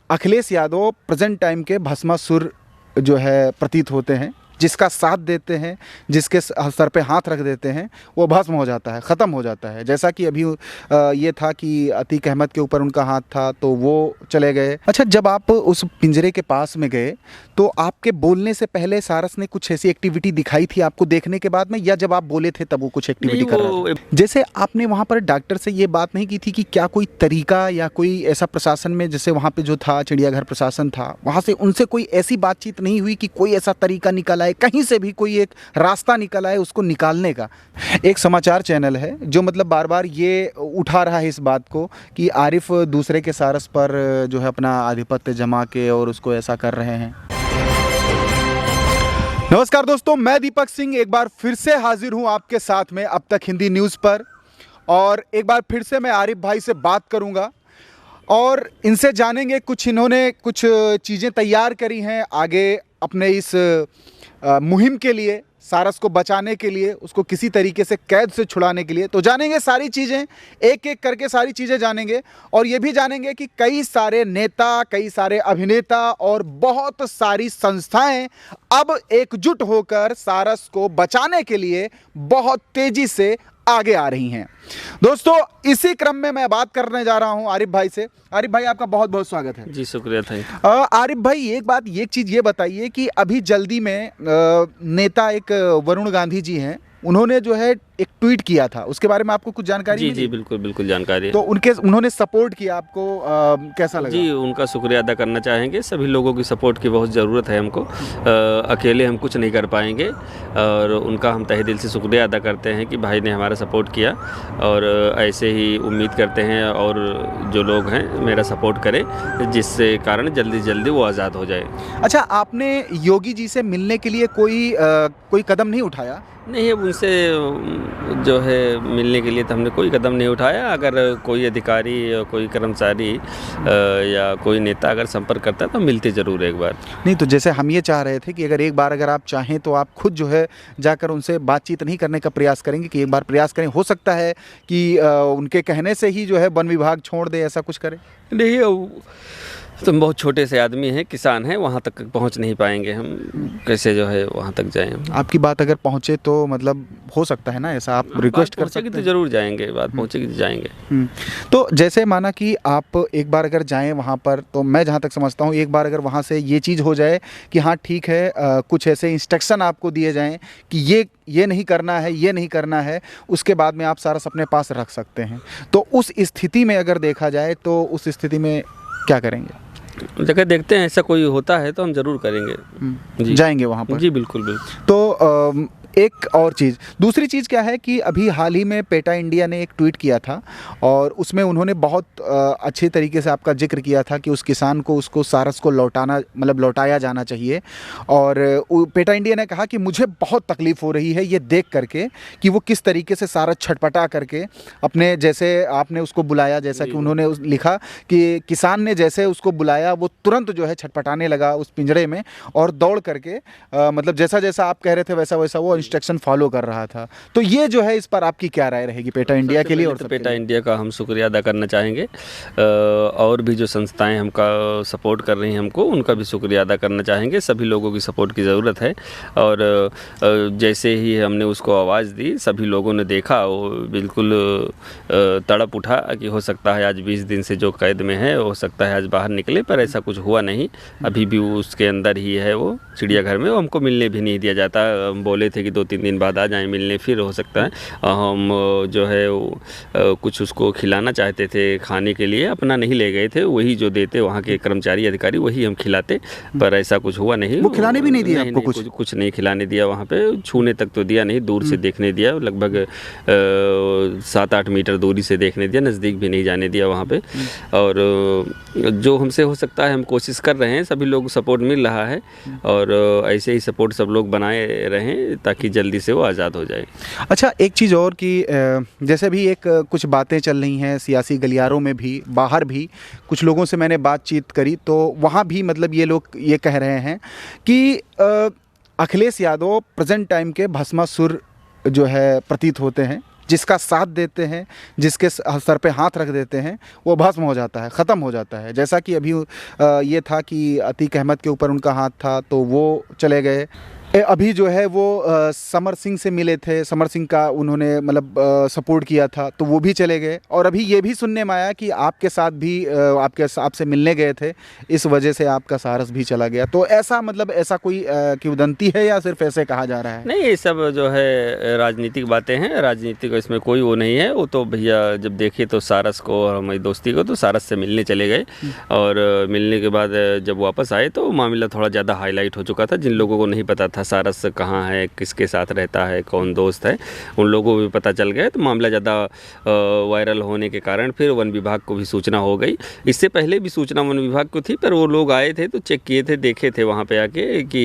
Akhilesh Yadav present time के भस्मासुर जो है प्रतीत होते हैं। जिसका साथ देते हैं, जिसके सर पे हाथ रख देते हैं, वो भस्म हो जाता है, ख़त्म हो जाता है। जैसा कि अभी ये था कि अतीक अहमद के ऊपर उनका हाथ था तो वो चले गए। अच्छा, जब आप उस पिंजरे के पास में गए तो आपके बोलने से पहले सारस ने कुछ ऐसी एक्टिविटी दिखाई थी आपको देखने के बाद में, या जब आप बोले थे तब वो कुछ एक्टिविटी कर रहा था? जैसे आपने वहाँ पर डॉक्टर से ये बात नहीं की थी कि क्या कोई तरीका या कोई ऐसा प्रशासन में, जैसे वहाँ पे जो था चिड़ियाघर प्रशासन था, वहाँ से उनसे कोई ऐसी बातचीत नहीं हुई कि कोई ऐसा तरीका निकल आए, कहीं से भी कोई एक रास्ता निकल आए उसको निकालने का? एक समाचार चैनल है जो मतलब बार बार ये उठा रहा है इस बात को कि आरिफ दूसरे के सारस पर जो है अपना आधिपत्य जमा के और उसको ऐसा कर रहे हैं। नमस्कार दोस्तों, मैं दीपक सिंह एक बार फिर से हाजिर हूं आपके साथ में अब तक हिंदी न्यूज़ पर, और एक बार फिर से मैं आरिफ भाई से बात करूंगा और इनसे जानेंगे कुछ इन्होंने कुछ चीज़ें तैयार करी हैं आगे अपने इस मुहिम के लिए, सारस को बचाने के लिए, उसको किसी तरीके से कैद से छुड़ाने के लिए। तो जानेंगे सारी चीज़ें, एक एक करके सारी चीज़ें जानेंगे, और ये भी जानेंगे कि कई सारे नेता, कई सारे अभिनेता और बहुत सारी संस्थाएं अब एकजुट होकर सारस को बचाने के लिए बहुत तेज़ी से आगे आ रही हैं। दोस्तों, इसी क्रम में मैं बात करने जा रहा हूं आरिफ भाई से। आरिफ भाई, आपका बहुत बहुत स्वागत है। जी शुक्रिया, थैंक आरिफ भाई, एक चीज़ ये बताइए कि अभी जल्दी में नेता एक वरुण गांधी जी हैं, उन्होंने जो है एक ट्वीट किया था, उसके बारे में आपको कुछ जानकारी जी मिली? जी बिल्कुल बिल्कुल जानकारी है। तो उन्होंने सपोर्ट किया आपको, कैसा लगा? जी, उनका शुक्रिया अदा करना चाहेंगे। सभी लोगों की सपोर्ट की बहुत ज़रूरत है हमको। अकेले हम कुछ नहीं कर पाएंगे, और उनका हम तहे दिल से शुक्रिया अदा करते हैं कि भाई ने हमारा सपोर्ट किया, और ऐसे ही उम्मीद करते हैं और जो लोग हैं मेरा सपोर्ट करें, जिससे कारण जल्दी जल्दी वो आज़ाद हो जाए। अच्छा, आपने योगी जी से मिलने के लिए कोई कदम नहीं उठाया? नहीं, अब उनसे जो है मिलने के लिए तो हमने कोई कदम नहीं उठाया। अगर कोई अधिकारी या कोई कर्मचारी या कोई नेता अगर संपर्क करता है तो मिलते ज़रूर एक बार। नहीं, तो जैसे हम ये चाह रहे थे कि अगर आप चाहें तो आप खुद जो है जाकर उनसे बातचीत नहीं करने का प्रयास करेंगे, कि एक बार प्रयास करें, हो सकता है कि उनके कहने से ही जो है वन विभाग छोड़ दे, ऐसा कुछ करें? नहीं, तुम बहुत छोटे से आदमी हैं, किसान हैं, वहाँ तक पहुँच नहीं पाएंगे हम, कैसे जो है वहाँ तक जाएं हम? आपकी बात अगर पहुँचे तो मतलब हो सकता है ना ऐसा, आप रिक्वेस्ट कर सकते हैं? तो ज़रूर जाएंगे, बात पहुँचेगी तो जाएंगे। तो जैसे माना कि आप एक बार अगर जाएं वहाँ पर, तो मैं जहाँ तक समझता हूँ एक बार अगर वहाँ से ये चीज़ हो जाए कि हाँ ठीक है, कुछ ऐसे इंस्ट्रक्शन आपको दिए जाएँ कि ये नहीं करना है, ये नहीं करना है, उसके बाद में आप सारस अपने पास रख सकते हैं। तो उस स्थिति में अगर देखा जाए तो उस स्थिति में क्या करेंगे? जगह देखते हैं, ऐसा कोई होता है तो हम ज़रूर करेंगे। जी, जाएंगे वहाँ पर? जी बिल्कुल बिल्कुल। तो एक और चीज़, दूसरी चीज़ क्या है कि अभी हाल ही में पेटा इंडिया ने एक ट्वीट किया था, और उसमें उन्होंने बहुत अच्छे तरीके से आपका जिक्र किया था कि उस किसान को, उसको सारस को लौटाया जाना चाहिए। और पेटा इंडिया ने कहा कि मुझे बहुत तकलीफ़ हो रही है ये देख करके कि वो किस तरीके से सारस छटपटा करके अपने, जैसे आपने उसको बुलाया, जैसा कि उन्होंने लिखा कि किसान ने जैसे उसको बुलाया वो तुरंत जो है छटपटाने लगा उस पिंजरे में, और दौड़ करके मतलब जैसा जैसा आप कह रहे थे वैसा वैसा वो इंस्ट्रक्शन फॉलो कर रहा था। तो ये जो है इस पर आपकी क्या राय रहेगी पेटा इंडिया के लिए? और तो पेटा इंडिया का हम शुक्रिया अदा करना चाहेंगे, और भी जो संस्थाएं हमका सपोर्ट कर रही हैं हमको, उनका भी शुक्रिया अदा करना चाहेंगे। सभी लोगों की सपोर्ट की ज़रूरत है, और जैसे ही हमने उसको आवाज़ दी, सभी लोगों ने देखा, वो बिल्कुल तड़प उठा कि हो सकता है आज 20 दिन से जो कैद में है, हो सकता है आज बाहर निकले, पर ऐसा कुछ हुआ नहीं। अभी भी उसके अंदर ही है वो चिड़ियाघर में। वो हमको मिलने भी नहीं दिया जाता। हम बोले थे कि 2-3 दिन बाद आ जाएं मिलने, फिर हो सकता है हम जो है कुछ उसको खिलाना चाहते थे खाने के लिए, अपना नहीं ले गए थे, वही जो देते वहाँ के कर्मचारी अधिकारी वही हम खिलाते, पर ऐसा कुछ हुआ नहीं। वो खिलाने भी नहीं दिया आपको? कुछ नहीं खिलाने दिया, वहाँ पे छूने तक तो दिया नहीं, दूर से देखने दिया, लगभग 7-8 मीटर दूरी से देखने दिया, नज़दीक भी नहीं जाने दिया वहाँ पे। और जो हमसे हो सकता है हम कोशिश कर रहे हैं, सभी लोग सपोर्ट मिल रहा है, और ऐसे ही सपोर्ट सब लोग बनाए रहें ताकि जल्दी से वो आज़ाद हो जाए। अच्छा, एक चीज़ और कि जैसे भी कुछ बातें चल रही हैं सियासी गलियारों में भी, बाहर भी कुछ लोगों से मैंने बातचीत करी, तो वहाँ भी मतलब ये लोग ये कह रहे हैं कि अखिलेश यादव प्रेजेंट टाइम के भस्मासुर जो है प्रतीत होते हैं। जिसका साथ देते हैं, जिसके सर पे हाथ रख देते हैं, वो भस्म हो जाता है, ख़त्म हो जाता है। जैसा कि अभी ये था कि अतीक अहमद के ऊपर उनका हाथ था तो वो चले गए। अभी जो है वो समर सिंह से मिले थे, समर सिंह का उन्होंने मतलब सपोर्ट किया था तो वो भी चले गए। और अभी ये भी सुनने में आया कि आपके साथ भी आपसे मिलने गए थे, इस वजह से आपका सारस भी चला गया। तो ऐसा मतलब ऐसा कोई किंवदंती है या सिर्फ ऐसे कहा जा रहा है? नहीं, ये सब जो है राजनीतिक बातें हैं, राजनीति को इसमें कोई वो नहीं है। वो तो भैया जब देखे तो सारस को और हमारी दोस्ती को तो सारस से मिलने चले गए, और मिलने के बाद जब वापस आए तो मामला थोड़ा ज़्यादा हाईलाइट हो चुका था। जिन लोगों को नहीं पता था सारस कहाँ है, किसके साथ रहता है, कौन दोस्त है, उन लोगों को भी पता चल गया। तो मामला ज़्यादा वायरल होने के कारण फिर वन विभाग को भी सूचना हो गई। इससे पहले भी सूचना वन विभाग को थी, पर वो लोग आए थे तो चेक किए थे, देखे थे वहाँ पे आके कि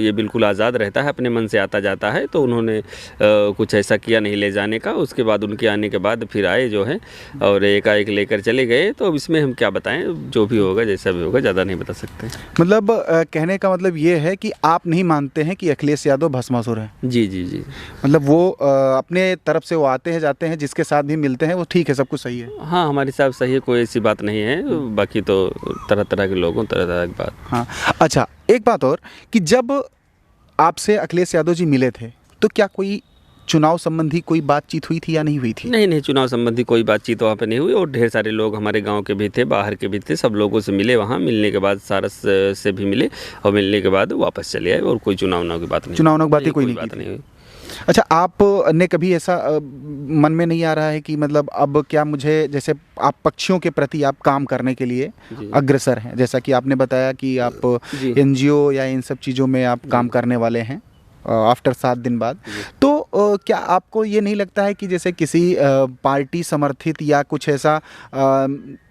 ये बिल्कुल आज़ाद रहता है, अपने मन से आता जाता है। तो उन्होंने कुछ ऐसा किया नहीं ले जाने का। उसके बाद उनके आने के बाद फिर आए जो है और एकाएक लेकर चले गए। तो अब इसमें हम क्या बताएं, जो भी होगा जैसा भी होगा, ज़्यादा नहीं बता सकते। मतलब कहने का मतलब ये है कि आप नहीं मानते हैं कि अखिलेश यादव भस्मासुर है? जी जी जी। मतलब वो अपने तरफ से वो आते हैं जाते हैं, जिसके साथ भी मिलते हैं वो ठीक है, सब कुछ सही है? हाँ, हमारे हिसाब सही है, कोई ऐसी बात नहीं है। बाकी तो तरह तरह के लोगों, तरह तरह की बात। हाँ, अच्छा एक बात और कि जब आपसे अखिलेश यादव जी मिले थे तो क्या कोई चुनाव संबंधी कोई बातचीत हुई थी या नहीं हुई थी? नहीं नहीं, चुनाव संबंधी कोई बातचीत वहाँ पे नहीं हुई। और ढेर सारे लोग हमारे गांव के भी थे, बाहर के भी थे, सब लोगों से मिले। वहाँ मिलने के बाद सारस से भी मिले और मिलने के बाद वापस चले आए। और कोई चुनाव की बात नहीं, चुनाव की बातें कोई नहीं बात नहीं हुई। अच्छा, आप ने कभी ऐसा मन में नहीं आ रहा है कि मतलब अब क्या मुझे, जैसे आप पक्षियों के प्रति आप काम करने के लिए अग्रसर हैं, जैसा कि आपने बताया कि आप एनजीओ या इन सब चीज़ों में आप काम करने वाले हैं आफ्टर 7 दिन बाद, तो क्या आपको ये नहीं लगता है कि जैसे किसी पार्टी समर्थित या कुछ ऐसा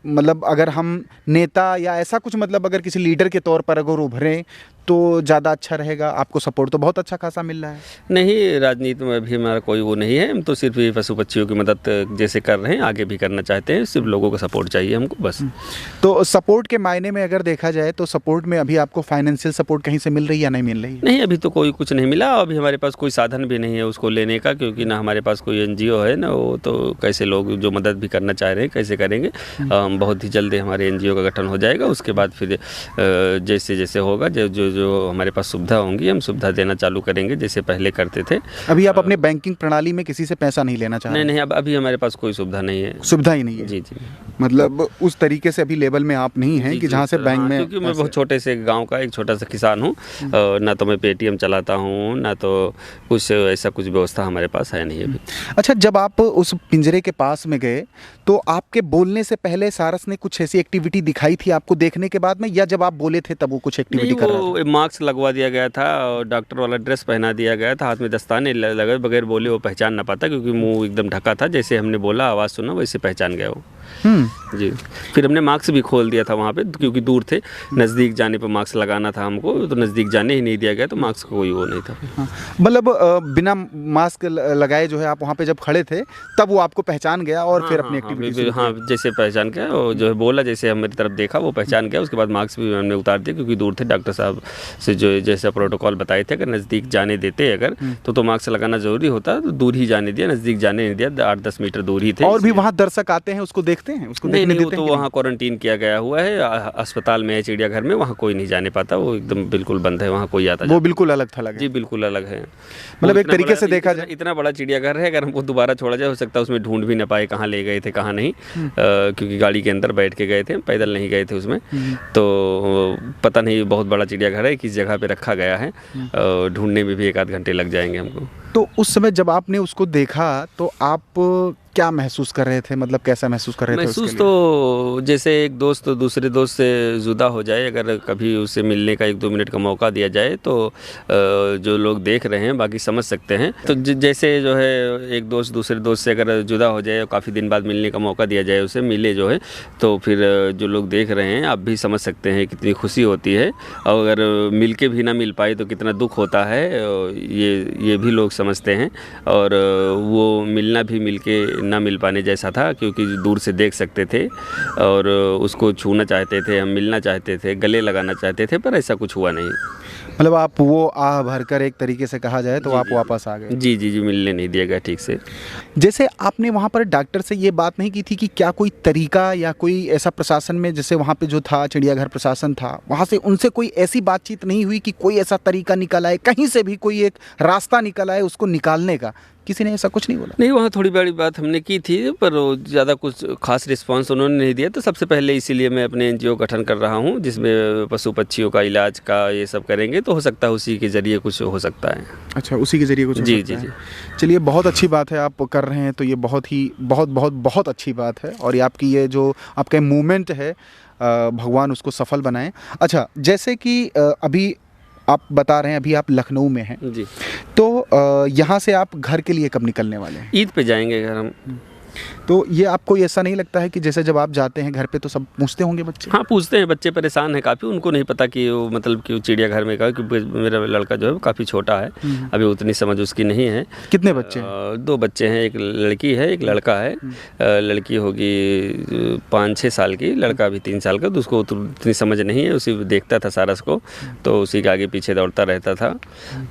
मतलब अगर हम नेता या ऐसा कुछ मतलब अगर किसी लीडर के तौर पर अगर उभरें तो ज़्यादा अच्छा रहेगा? आपको सपोर्ट तो बहुत अच्छा खासा मिल रहा है। नहीं, राजनीति में अभी हमारा कोई वो नहीं है। हम तो सिर्फ ये पशु पक्षियों की मदद जैसे कर रहे हैं, आगे भी करना चाहते हैं। सिर्फ लोगों का सपोर्ट चाहिए हमको, बस। तो सपोर्ट के मायने में अगर देखा जाए तो सपोर्ट में अभी आपको फाइनेंशियल सपोर्ट कहीं से मिल रही है या नहीं मिल रही है? नहीं, अभी तो कोई कुछ नहीं मिला। अभी हमारे पास कोई साधन भी नहीं है उसको लेने का, क्योंकि ना हमारे पास कोई एनजीओ है ना वो। तो कैसे लोग जो मदद भी करना चाह रहे हैं कैसे करेंगे? बहुत ही जल्दी हमारे एनजीओ का गठन हो जाएगा। उसके बाद फिर जैसे जैसे होगा, जो हमारे पास सुविधा होंगी हम सुविधा देना चालू करेंगे, जैसे पहले करते थे। अभी आप अपने बैंकिंग प्रणाली में किसी से पैसा नहीं लेना चाह रहे? नहीं, अब अभी हमारे पास कोई सुविधा नहीं है। सुविधा ही नहीं है? जी जी। मतलब उस तरीके से अभी लेवल में आप नहीं हैं कि जहाँ से बैंक में, क्योंकि मैं बहुत छोटे से गांव का एक छोटा सा किसान हूँ, ना तो मैं पेटीएम चलाता हूँ, ना तो कुछ ऐसा कुछ व्यवस्था हमारे पास है नहीं अभी। अच्छा, जब आप उस पिंजरे के पास में गए तो आपके बोलने से पहले सारस ने कुछ ऐसी एक्टिविटी दिखाई थी आपको देखने के बाद में, या जब आप बोले थे तब वो कुछ एक्टिविटी कर रहा था? मास्क लगवा दिया गया था और डॉक्टर वाला ड्रेस पहना दिया गया था, हाथ में दस्ताने लगे, बगैर बोले वो पहचान ना पाता, क्योंकि मुंह एकदम ढका था। जैसे हमने बोला, आवाज़ सुना, वैसे पहचान गया वो। जी। फिर हमने मास्क भी खोल दिया था वहाँ पे, क्योंकि दूर थे। नज़दीक जाने पर मास्क लगाना था हमको, तो नज़दीक जाने ही नहीं दिया गया, तो मास्क कोई वो नहीं था। मतलब बिना मास्क लगाए जो है आप वहाँ पे जब खड़े थे तब वो आपको पहचान गया और फिर अपनी एक्टिविटी? हाँ, जैसे पहचान गया और जो है बोला, जैसे हम मेरी तरफ देखा वो पहचान गया। उसके बाद मास्क भी हमने उतार दिया, क्योंकि दूर थे। डॉक्टर साहब से जो जैसा प्रोटोकॉल बताए थे, अगर नज़दीक जाने देते अगर तो मास्क लगाना ज़रूरी होता, तो दूर ही जाने दिया, नज़दीक जाने नहीं दिया। 8-10 मीटर दूर ही थे। और भी वहाँ दर्शक आते हैं, उसको देखते हैं, उसको देखने देते हैं? तो वहाँ क्वारंटीन किया गया हुआ है, अस्पताल में है, चिड़ियाघर में, वहाँ कोई नहीं जाने पाता। वो एकदम बिल्कुल बंद है, वहाँ कोई आता वो बिल्कुल अलग था? जी, बिल्कुल अलग है। मतलब एक तरीके से देखा जाए इतना बड़ा चिड़ियाघर है, अगर हमको दोबारा छोड़ा जाए हो सकता है उसमें ढूंढ भी ना पाए कहाँ ले गए थे कहाँ नहीं, क्योंकि गाड़ी के अंदर बैठ के गए थे, पैदल नहीं गए थे उसमें। तो पता नहीं, बहुत बड़ा चिड़ियाघर है, किस जगह पे रखा गया है, ढूंढने में भी 1-8 घंटे लग जाएंगे हमको। तो उस समय जब आपने उसको देखा तो आप क्या महसूस कर रहे थे? मतलब कैसा महसूस कर रहे थे? महसूस तो जैसे एक दोस्त तो दूसरे दोस्त से जुदा हो जाए, अगर कभी उससे मिलने का 1-2 मिनट का मौका दिया जाए तो जो लोग देख रहे हैं बाकी समझ सकते हैं। तो जैसे जो है एक दोस्त दूसरे दोस्त से अगर जुदा हो जाए और काफ़ी दिन बाद मिलने का मौका दिया जाए, उसे मिले जो है, तो फिर जो लोग देख रहे हैं आप भी समझ सकते हैं कितनी खुशी होती है। और अगर मिल के भी ना मिल पाए तो कितना दुख होता है, ये भी लोग समझते हैं। और वो मिलना भी मिल के ना मिल पाने जैसा था, क्योंकि दूर से देख सकते थे और उसको छूना चाहते थे, हम मिलना चाहते थे, गले लगाना चाहते थे, पर ऐसा कुछ हुआ नहीं। मतलब आप वो आह भरकर एक तरीके से कहा जाए तो आप वापस आ गए। जी जी जी, मिलने नहीं दिया गया ठीक से। जैसे आपने वहाँ पर डॉक्टर से ये बात नहीं की थी कि क्या कोई तरीका या कोई ऐसा प्रशासन में, जैसे वहाँ पे जो था चिड़ियाघर प्रशासन था, वहाँ से उनसे कोई ऐसी बातचीत नहीं हुई कि कोई ऐसा तरीका निकल आए, कहीं से भी कोई एक रास्ता निकल आए उसको निकालने का? किसी ने ऐसा कुछ नहीं बोला? नहीं, वहाँ थोड़ी बड़ी बात हमने की थी, पर ज़्यादा कुछ खास रिस्पांस उन्होंने नहीं दिया। तो सबसे पहले इसीलिए मैं अपने एनजीओ गठन कर रहा हूँ, जिसमें पशु पक्षियों का इलाज का ये सब करेंगे, तो हो सकता है उसी के ज़रिए कुछ हो सकता है। अच्छा, उसी के ज़रिए कुछ हो जी सकता जी है। जी। चलिए, बहुत अच्छी बात है आप कर रहे हैं, तो ये बहुत ही बहुत अच्छी बात है। और ये आपकी ये जो आपका मूवमेंट है, भगवान उसको सफल बनाएं। अच्छा, जैसे कि अभी आप बता रहे हैं अभी आप लखनऊ में हैं जी, तो यहाँ से आप घर के लिए कब निकलने वाले हैं? ईद पे जाएंगे घर हम। तो ये आपको ऐसा नहीं लगता है कि जैसे जब आप जाते हैं घर पे तो सब पूछते होंगे बच्चे? हाँ, पूछते हैं, बच्चे परेशान हैं काफ़ी। उनको नहीं पता कि वो मतलब कि वो चिड़ियाघर में का, क्योंकि मेरा लड़का जो है वो काफ़ी छोटा है, अभी उतनी समझ उसकी नहीं है। कितने बच्चे हैं? 2 बच्चे हैं, एक लड़की है, एक लड़का है। लड़की होगी 5-6 साल की, लड़का अभी 3 साल का। तो उसको उतनी समझ नहीं है, उसी देखता था सारस को, तो उसी के आगे पीछे दौड़ता रहता था।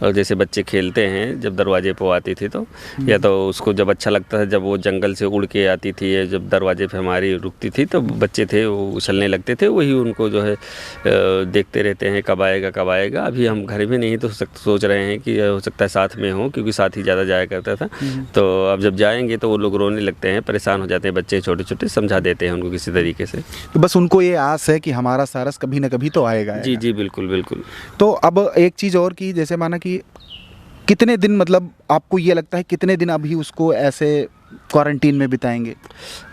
और जैसे बच्चे खेलते हैं, जब दरवाजे पर आती थी तो, या तो उसको जब अच्छा लगता था जब वो जंगल से उड़ के आती थी, जब दरवाजे पे हमारी रुकती थी, तो बच्चे थे वो उछलने लगते थे। वही उनको जो है देखते रहते हैं कब आएगा कब आएगा। अभी हम घर में नहीं तो सोच रहे हैं कि हो सकता है साथ में हो, क्योंकि साथ ही ज़्यादा जाया करता था। तो अब जब जाएंगे तो वो लोग रोने लगते हैं, परेशान हो जाते हैं बच्चे छोटे छोटे। समझा देते हैं उनको किसी तरीके से। तो बस उनको ये आस है कि हमारा सारस कभी ना कभी तो आएगा। जी जी, बिल्कुल बिल्कुल। तो अब एक चीज़ और की, जैसे माना कि कितने दिन, मतलब आपको ये लगता है कितने दिन अभी उसको ऐसे क्वारंटीन में बिताएंगे?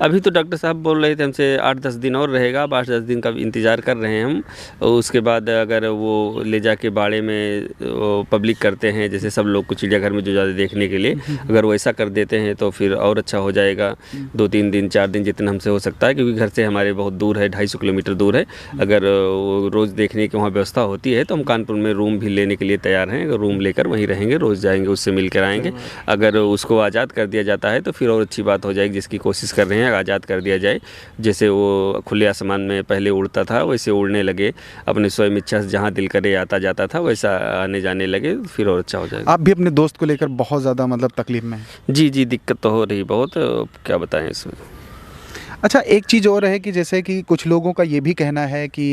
अभी तो डॉक्टर साहब बोल रहे थे हमसे 8-10 दिन और रहेगा। अब 8-10 दिन का इंतज़ार कर रहे हैं हम। और उसके बाद अगर वो ले जाके बाड़े में पब्लिक करते हैं, जैसे सब लोग को चिड़ियाघर में जो ज़्यादा देखने के लिए, अगर वो ऐसा कर देते हैं तो फिर और अच्छा हो जाएगा। 2-3 दिन 4 दिन जितना हमसे हो सकता है, क्योंकि घर से हमारे बहुत दूर है, 250 किलोमीटर दूर है। अगर वो रोज़ देखने की वहाँ व्यवस्था होती है तो हम कानपुर में रूम भी लेने के लिए तैयार हैं। अगर रूम लेकर वहीं रहेंगे, रोज़ जाएंगे, उससे मिल कर आएँगे। अगर उसको आज़ाद कर दिया जाता है तो फिर और अच्छी बात हो जाएगी, जिसकी कोशिश कर रहे हैं आज़ाद कर दिया जाए। जैसे वो खुले आसमान में पहले उड़ता था, वैसे उड़ने लगे, अपने स्वयं इच्छा से जहाँ दिल करे आता जाता था, वैसा आने जाने लगे, फिर और अच्छा हो जाएगा। आप भी अपने दोस्त को लेकर बहुत ज़्यादा मतलब तकलीफ में हैं? जी जी, दिक्कत तो हो रही बहुत, क्या बताएं इसमें। अच्छा, एक चीज़ और है कि जैसे कि कुछ लोगों का ये भी कहना है कि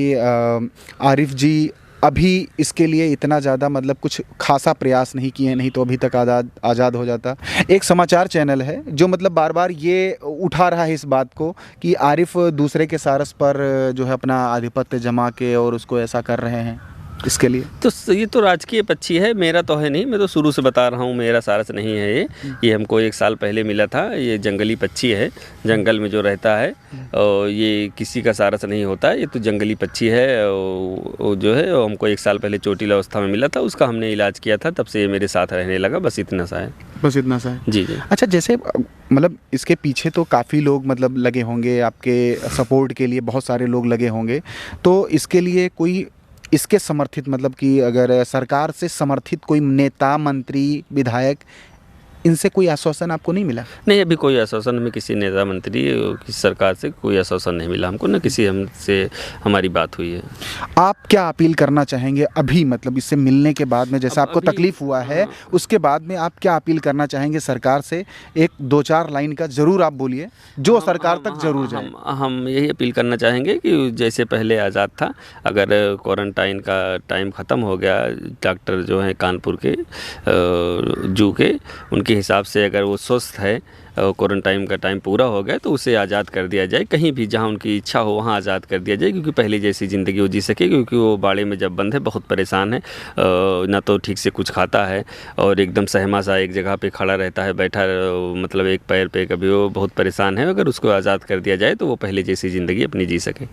आरिफ जी अभी इसके लिए इतना ज़्यादा मतलब कुछ खासा प्रयास नहीं किए, नहीं तो अभी तक आज़ाद हो जाता। एक समाचार चैनल है जो मतलब बार बार ये उठा रहा है इस बात को कि आरिफ दूसरे के सारस पर जो है अपना आधिपत्य जमा के और उसको ऐसा कर रहे हैं। इसके लिए तो ये तो राजकीय पक्षी है, मेरा तो है नहीं। मैं तो शुरू से बता रहा हूँ, मेरा सारस नहीं है ये हमको 1 साल पहले मिला था। ये जंगली पक्षी है, जंगल में जो रहता है, और ये किसी का सारस नहीं होता। ये तो जंगली पक्षी है, और जो है वो हमको 1 साल पहले चोटिल अवस्था में मिला था। उसका हमने इलाज किया था, तब से ये मेरे साथ रहने लगा। बस इतना सा है। बस इतना सा है? जी जी। अच्छा, जैसे मतलब इसके पीछे तो काफ़ी लोग मतलब लगे होंगे, आपके सपोर्ट के लिए बहुत सारे लोग लगे होंगे, तो इसके लिए कोई इसके समर्थित, मतलब कि अगर सरकार से समर्थित कोई नेता, मंत्री, विधायक, इनसे कोई आश्वासन आपको नहीं मिला? नहीं, अभी कोई आश्वासन हमें किसी नेता मंत्री, किसी सरकार से कोई आश्वासन नहीं मिला हमको, न किसी हमसे हमारी बात हुई है। आप क्या अपील करना चाहेंगे अभी, मतलब इससे मिलने के बाद में, जैसे आपको तकलीफ हुआ है उसके बाद में आप क्या अपील करना चाहेंगे सरकार से? 1-2-4 लाइन का ज़रूर आप बोलिए, जो सरकार तक ज़रूर जाए। हम यही अपील करना चाहेंगे कि जैसे पहले आज़ाद था, अगर क्वारंटाइन का टाइम ख़त्म हो गया, डॉक्टर जो हैं कानपुर के जू के, उनके हिसाब से अगर वो स्वस्थ है, क्वारंटाइन का टाइम पूरा हो गया, तो उसे आज़ाद कर दिया जाए। कहीं भी जहां उनकी इच्छा हो वहां आज़ाद कर दिया जाए, क्योंकि पहले जैसी ज़िंदगी वो जी सके। क्योंकि वो बाड़े में जब बंद है, बहुत परेशान है, ना तो ठीक से कुछ खाता है, और एकदम सहमा सा एक जगह पे खड़ा रहता है, बैठा, मतलब एक पैर पे। कभी वो बहुत परेशान है। अगर उसको आज़ाद कर दिया जाए तो वो पहले जैसी ज़िंदगी अपनी जी सके।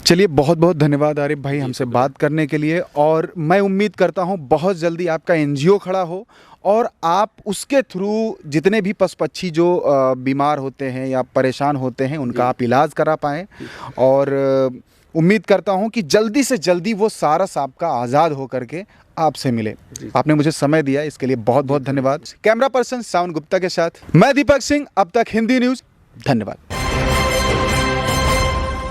चलिए, बहुत बहुत धन्यवाद आरिफ भाई हमसे बात करने के लिए, और मैं उम्मीद करता हूँ बहुत जल्दी आपका एनजीओ खड़ा हो और आप उसके थ्रू जितने भी पशु पक्षी जो बीमार होते हैं या परेशान होते हैं उनका आप इलाज करा पाएँ। और उम्मीद करता हूँ कि जल्दी से जल्दी वो सारस आपका आज़ाद हो करके आपसे मिले। आपने मुझे समय दिया, इसके लिए बहुत बहुत धन्यवाद। कैमरा पर्सन सावन गुप्ता के साथ मैं दीपक सिंह, अब तक हिंदी न्यूज़। धन्यवाद।